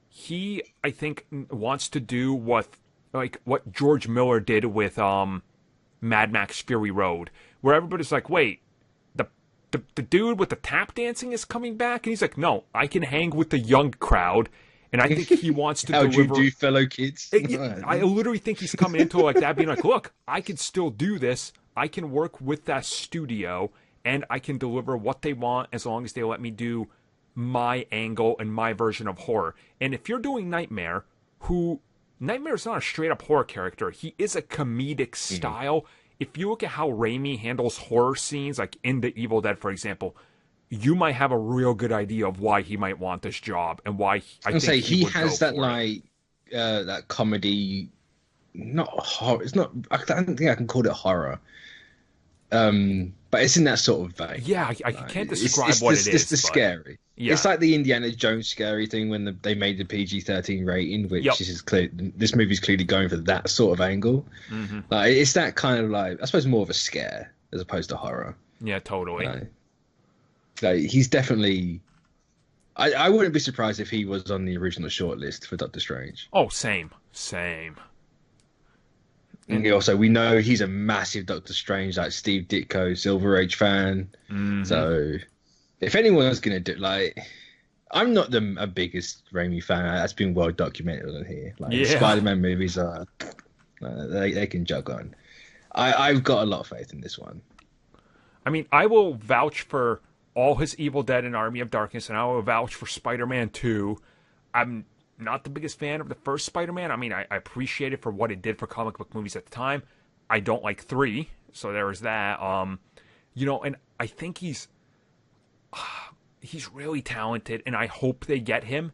he, I think, wants to do what George Miller did with Mad Max Fury Road, where everybody's like, wait, the dude with the tap dancing is coming back? And he's like, no, I can hang with the young crowd. And I think he wants to How deliver... do you do, fellow kids? I literally think he's coming into it like that, being like, look, I can still do this. I can work with that studio, and I can deliver what they want as long as they let me do my angle and my version of horror. And if you're doing Nightmare, Nightmare's not a straight-up horror character. He is a comedic style. If you look at how Raimi handles horror scenes, like in The Evil Dead, for example, you might have a real good idea of why he might want this job and why I think he has that that comedy, not horror. It's not. I don't think I can call it horror. But it's in that sort of vein. Yeah, I can't describe what it is. It's the scary. Yeah. It's like the Indiana Jones scary thing when they made the PG-13 rating, which is clear. This movie's clearly going for that sort of angle. Mm-hmm. Like it's that kind of like, I suppose, more of a scare as opposed to horror. Yeah, totally. Like he's definitely. I wouldn't be surprised if he was on the original shortlist for Doctor Strange. Oh, same. And also, we know he's a massive Doctor Strange, like Steve Ditko, Silver Age fan. Mm-hmm. So, if anyone's going to do, like, I'm not a biggest Raimi fan. That's been well documented on here. Like, Spider-Man movies are, they can jug on. I've got a lot of faith in this one. I mean, I will vouch for all his Evil Dead and Army of Darkness, and I will vouch for Spider-Man 2. I'm not the biggest fan of the first Spider-Man. I mean, I appreciate it for what it did for comic book movies at the time. I don't like 3, so there is that. And I think he's really talented, and I hope they get him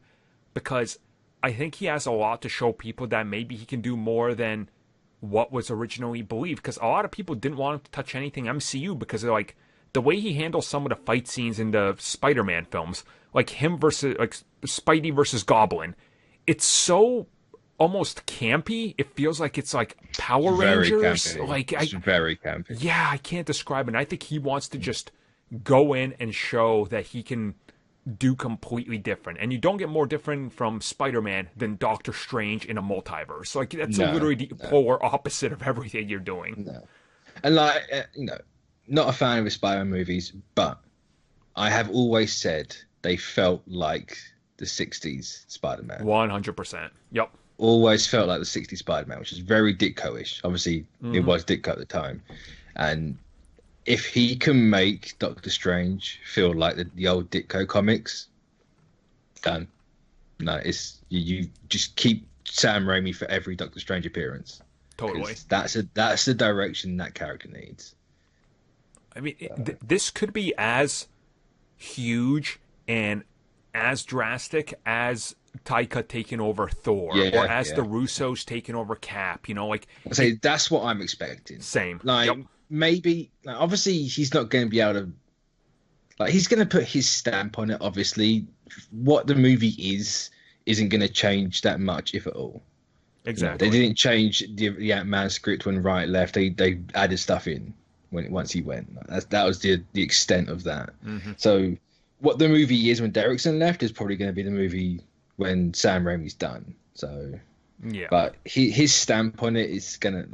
because I think he has a lot to show people that maybe he can do more than what was originally believed. Because a lot of people didn't want him to touch anything MCU because they're like, the way he handles some of the fight scenes in the Spider-Man films, like him versus like Spidey versus Goblin, it's so almost campy. It feels like it's like Power Rangers. Campy. Like it's very campy. Yeah, I can't describe it. And I think he wants to just go in and show that he can do completely different. And you don't get more different from Spider-Man than Doctor Strange in a multiverse. Like that's literally the polar opposite of everything you're doing. No. And like not a fan of the Spider-Man movies, but I have always said they felt like the 60s Spider-Man. 100%. Yep. Always felt like the 60s Spider-Man, which is very Ditko-ish. Obviously, it was Ditko at the time. And if he can make Doctor Strange feel like the old Ditko comics, done. No, it's you just keep Sam Raimi for every Doctor Strange appearance. Totally. That's the direction that character needs. I mean, this could be as huge and as drastic as Taika taking over Thor, or as the Russos taking over Cap. Like I say, that's what I'm expecting. Same. Like maybe, obviously, he's not going to be able to. Like he's going to put his stamp on it. Obviously, what the movie isn't going to change that much, if at all. Exactly. They didn't change the Ant-Man script when Wright left. They added stuff in once he went. That was the extent of that. Mm-hmm. So what the movie is when Derrickson left is probably going to be the movie when Sam Raimi's done. So yeah, but his stamp on it is gonna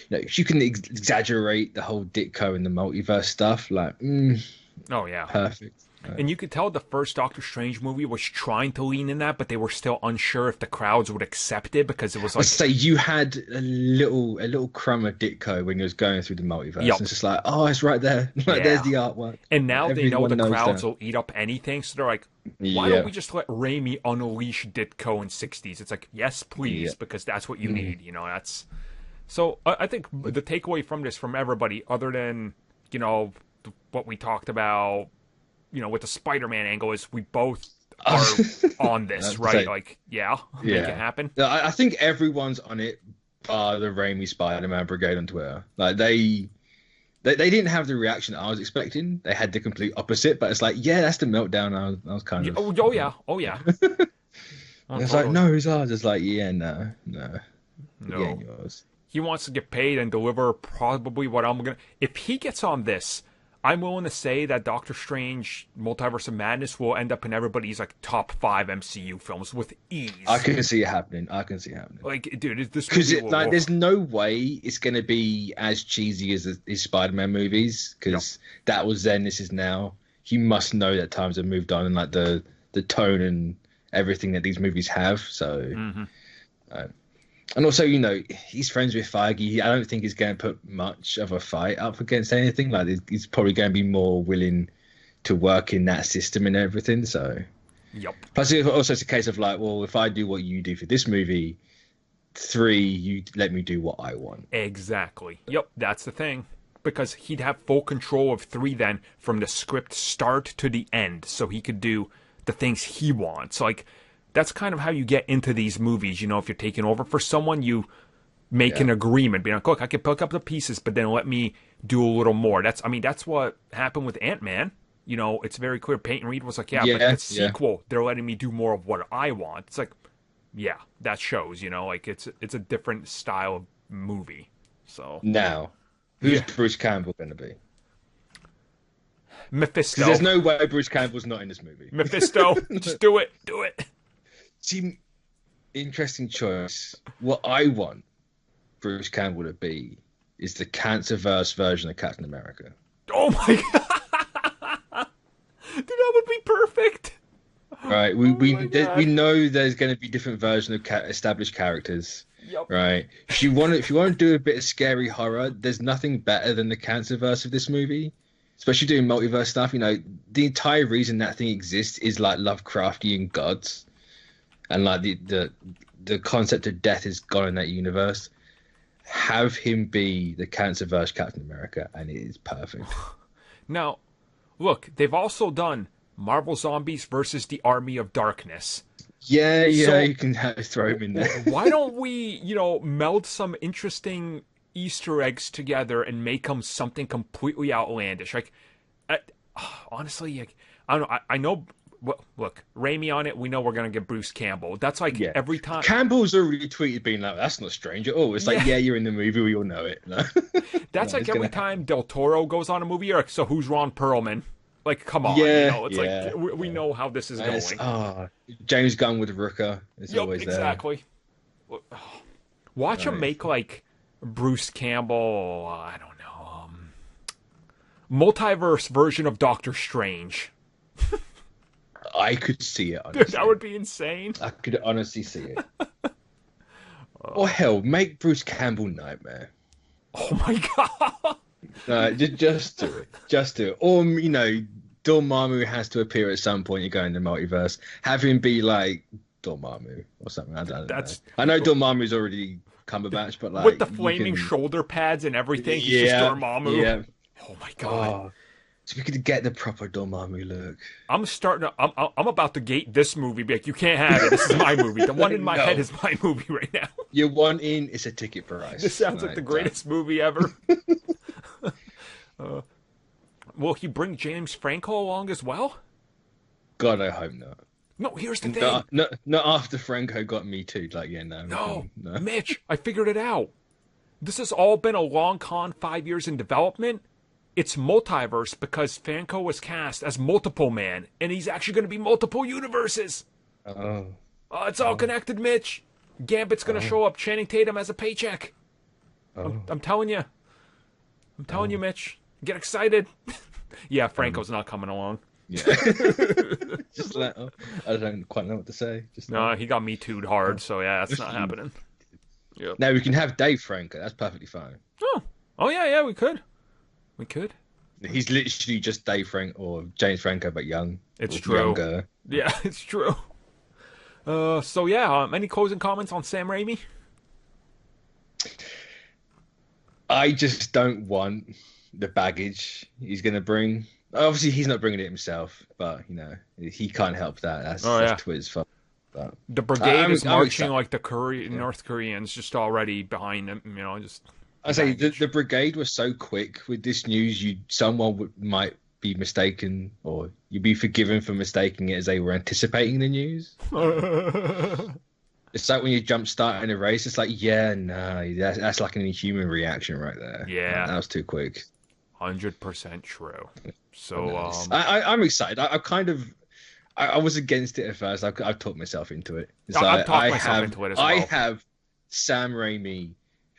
if you can exaggerate the whole Ditko and the multiverse stuff, oh yeah, perfect. And you could tell the first Doctor Strange movie was trying to lean in that, but they were still unsure if the crowds would accept it because it was like... I'd say you had a little crumb of Ditko when he was going through the multiverse. Yep. It's just like, oh, it's right there. There's the artwork. And now they know the crowds will eat up anything, so they're like, why don't we just let Raimi unleash Ditko in 60s? It's like, yes, please, because that's what you need. That's... So I think the takeaway from this, from everybody, other than, what we talked about, with the Spider-Man angle, is we both are on this, right? Like, make it happen. I think everyone's on it, bar the Raimi Spider-Man brigade on Twitter. Like they didn't have the reaction I was expecting. They had the complete opposite, but it's like, that's the meltdown. I was kind of. Oh yeah. It's like, no, it's ours. It's like, no. Yours. He wants to get paid and deliver probably what I'm gonna. If he gets on this, I'm willing to say that Doctor Strange Multiverse of Madness will end up in everybody's like top 5 MCU films with ease. I can see it happening. Like, dude, this because there's no way it's going to be as cheesy as the Spider-Man movies, because that was then, this is now. You must know that times have moved on, and like the tone and everything that these movies have. So, and also, you know, he's friends with Feige. I don't think he's going to put much of a fight up against anything. Like, he's probably going to be more willing to work in that system and everything. So, plus, also it's a case of like, well, if I do what you do for this movie, 3, you let me do what I want. Exactly. Yep, that's the thing. Because he'd have full control of 3 then, from the script start to the end, so he could do the things he wants. Like, that's kind of how you get into these movies. You know, if you're taking over for someone, you make an agreement. Being like, look, I can pick up the pieces, but then let me do a little more. That's what happened with Ant-Man. You know, it's very clear. Peyton Reed was like, but the sequel, they're letting me do more of what I want. It's like, yeah, that shows, you know, like it's a different style of movie. So now, who's Bruce Campbell going to be? Mephisto. Because there's no way Bruce Campbell's not in this movie. Mephisto, just do it. See, interesting choice. What I want Bruce Campbell to be is the Cancerverse version of Captain America. Oh my god, dude, that would be perfect. Right, we know there's going to be different versions of established characters. Yep. Right. If you want to do a bit of scary horror, there's nothing better than the Cancerverse of this movie. Especially doing multiverse stuff. You know, the entire reason that thing exists is like Lovecraftian gods, and like the concept of death is gone in that universe. Have him be the Cancerverse Captain America, and it is perfect. Now, look, they've also done Marvel Zombies versus the Army of Darkness. Yeah, so, you can throw him in there. Why don't we, meld some interesting Easter eggs together and make them something completely outlandish? Like, honestly, like, I don't know. I know. Look, Raimi on it. We know we're gonna get Bruce Campbell. That's like every time. Campbell's already tweeted being like, "That's not strange at all." It's like, you're in the movie. We all know it. No. That's like every time Del Toro goes on a movie. You're like, so who's Ron Perlman? Like, come on, it's like we know how this is going. James Gunn with Rooker is always there. Exactly. Watch him make like Bruce Campbell. I don't know, multiverse version of Doctor Strange. I could see it. Honestly. Dude, that would be insane. I could honestly see it. Or hell, make Bruce Campbell Nightmare. Oh my god. Just do it. Just do it. Or, Dormammu has to appear at some point. You go in the multiverse. Have him be like Dormammu or something. I don't know. I know Dormammu's already Cumberbatch, but like with the flaming shoulder pads and everything. He's just Dormammu. Yeah. Oh my god. Oh, so we could get the proper Dormammu look. I'm about to gate this movie. Be like, you can't have it. This is my movie. The one in my head is my movie right now. Your one in is a ticket price. This sounds like the greatest movie ever. Will he bring James Franco along as well? God, I hope not. No, here's the thing. Not after Franco got Me Too. Like, no. Mitch, I figured it out. This has all been a long con, 5 years in development. It's multiverse because Franco was cast as Multiple Man, and he's actually going to be multiple universes. Oh. It's all connected, Mitch. Gambit's going to show up. Channing Tatum has a paycheck. I'm telling you. I'm telling you, Mitch. Get excited. Yeah, Franco's not coming along. Yeah. Just I don't quite know what to say. He got Me Too'd hard, so yeah, that's not happening. Yep. Now we can have Dave Franco. That's perfectly fine. Oh yeah, we could. We could. He's literally just Dave Franco or James Franco, but young. It's true. Younger. Yeah, it's true. So yeah, any closing comments on Sam Raimi? I just don't want the baggage he's going to bring. Obviously, he's not bringing it himself, but he can't help that. That's Twitter's fault. But, the brigade is marching like the North Koreans, just already behind him. I say the brigade was so quick with this news. Someone might be mistaken, or you'd be forgiven for mistaking it as they were anticipating the news. It's like when you jump start in a race. It's like, that's like an inhuman reaction right there. Yeah, that was too quick. 100% true. So nice. I'm excited. I was against it at first. I've talked myself into it. I've talked myself into it as well. I have Sam Raimi,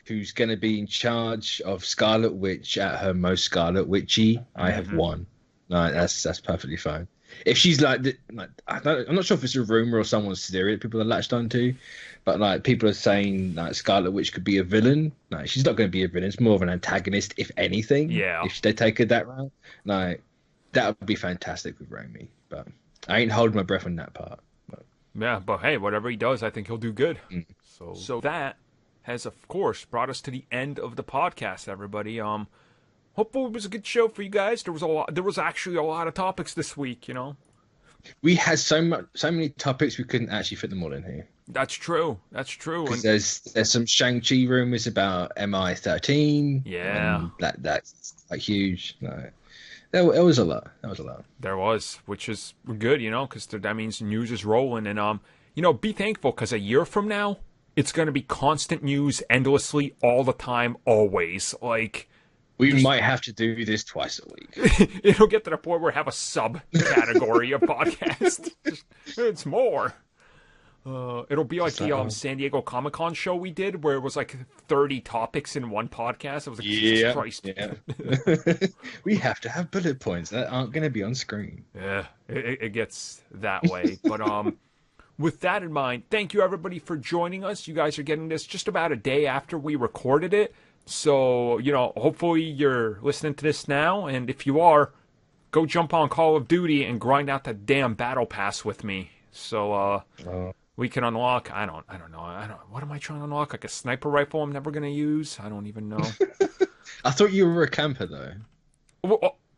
who's going to be in charge of Scarlet Witch at her most Scarlet Witchy. I have won. No, that's perfectly fine. If she's I'm not sure if it's a rumor or someone's theory that people are latched onto, but like people are saying like Scarlet Witch could be a villain. No, she's not going to be a villain. It's more of an antagonist, if anything. Yeah. If they take it that route, like that would be fantastic with Raimi. But I ain't holding my breath on that part. Yeah, but hey, whatever he does, I think he'll do good. So that has, of course, brought us to the end of the podcast, everybody. Hopefully it was a good show for you guys. There was actually a lot of topics this week, you know. We had so many topics we couldn't actually fit them all in here. That's true. Because there's some Shang-Chi rumors about MI13. Yeah. That's like huge. No. It was a lot. There was, which is good, you know, because that means news is rolling. And, you know, be thankful because a year from now, it's going to be constant news endlessly all the time, always. Like... We might have to do this twice a week. It'll get to the point where we have a subcategory of podcast. It's more. It'll be like the San Diego Comic-Con show we did, where it was like 30 topics in one podcast. It was like, Jesus Christ. Yeah. We have to have bullet points that aren't going to be on screen. Yeah, it gets that way. But with that in mind, thank you everybody for joining us. You guys are getting this just about a day after we recorded it. So, you know, hopefully you're listening to this now, and if you are, go jump on Call of Duty and grind out that damn battle pass with me. So, we can unlock, I don't know, what am I trying to unlock? Like a sniper rifle I'm never going to use? I don't even know. I thought you were a camper, though.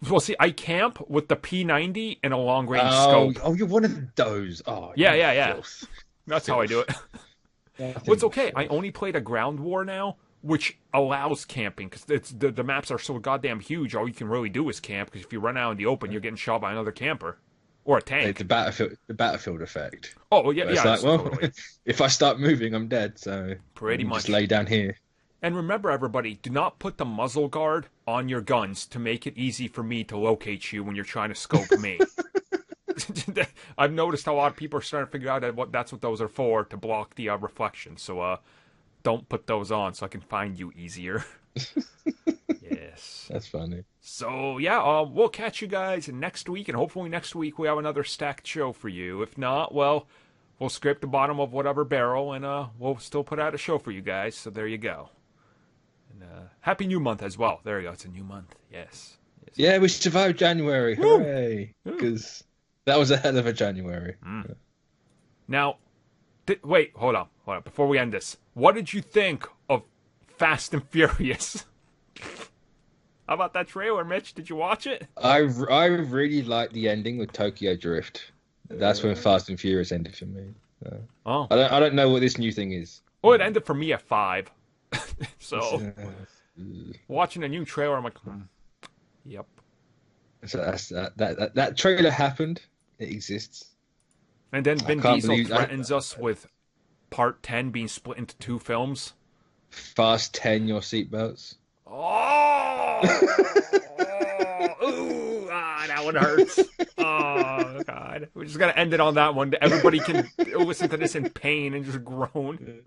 Well, see, I camp with the P90 and a long-range scope. Oh, you're one of those. Oh, yeah. Filth. That's how I do it. Well, it's okay. I only played a ground war now, which allows camping, because the maps are so goddamn huge. All you can really do is camp, because if you run out in the open, you're getting shot by another camper or a tank. The battlefield effect. Oh yeah, yeah. Like, well, totally. If I start moving, I'm dead. So pretty much just lay down here. And remember, everybody, do not put the muzzle guard on your guns to make it easy for me to locate you when you're trying to scope me. I've noticed a lot of people are starting to figure out that's what those are for, to block the reflection. So don't put those on so I can find you easier. Yes. That's funny. So, yeah, we'll catch you guys next week, and hopefully next week we have another stacked show for you. If not, well, we'll scrape the bottom of whatever barrel, and we'll still put out a show for you guys. So there you go. And happy new month as well. There you go. It's a new month. Yes. Yeah, we survived January. Woo! Hooray. Because that was a hell of a January. Mm. Now, wait, hold on. Before we end this, what did you think of Fast and Furious? How about that trailer, Mitch? Did you watch it? I really liked the ending with Tokyo Drift. That's when Fast and Furious ended for me. Oh, I don't know what this new thing is. Oh, it ended for me at 5. So watching a new trailer, I'm like, yep. So that trailer happened. It exists. And then Vin Diesel threatens us with Part 10 being split into 2 films. Fast 10 your seatbelts. Oh! Ooh, that one hurts. Oh, God. We're just going to end it on that one. Everybody can listen to this in pain and just groan.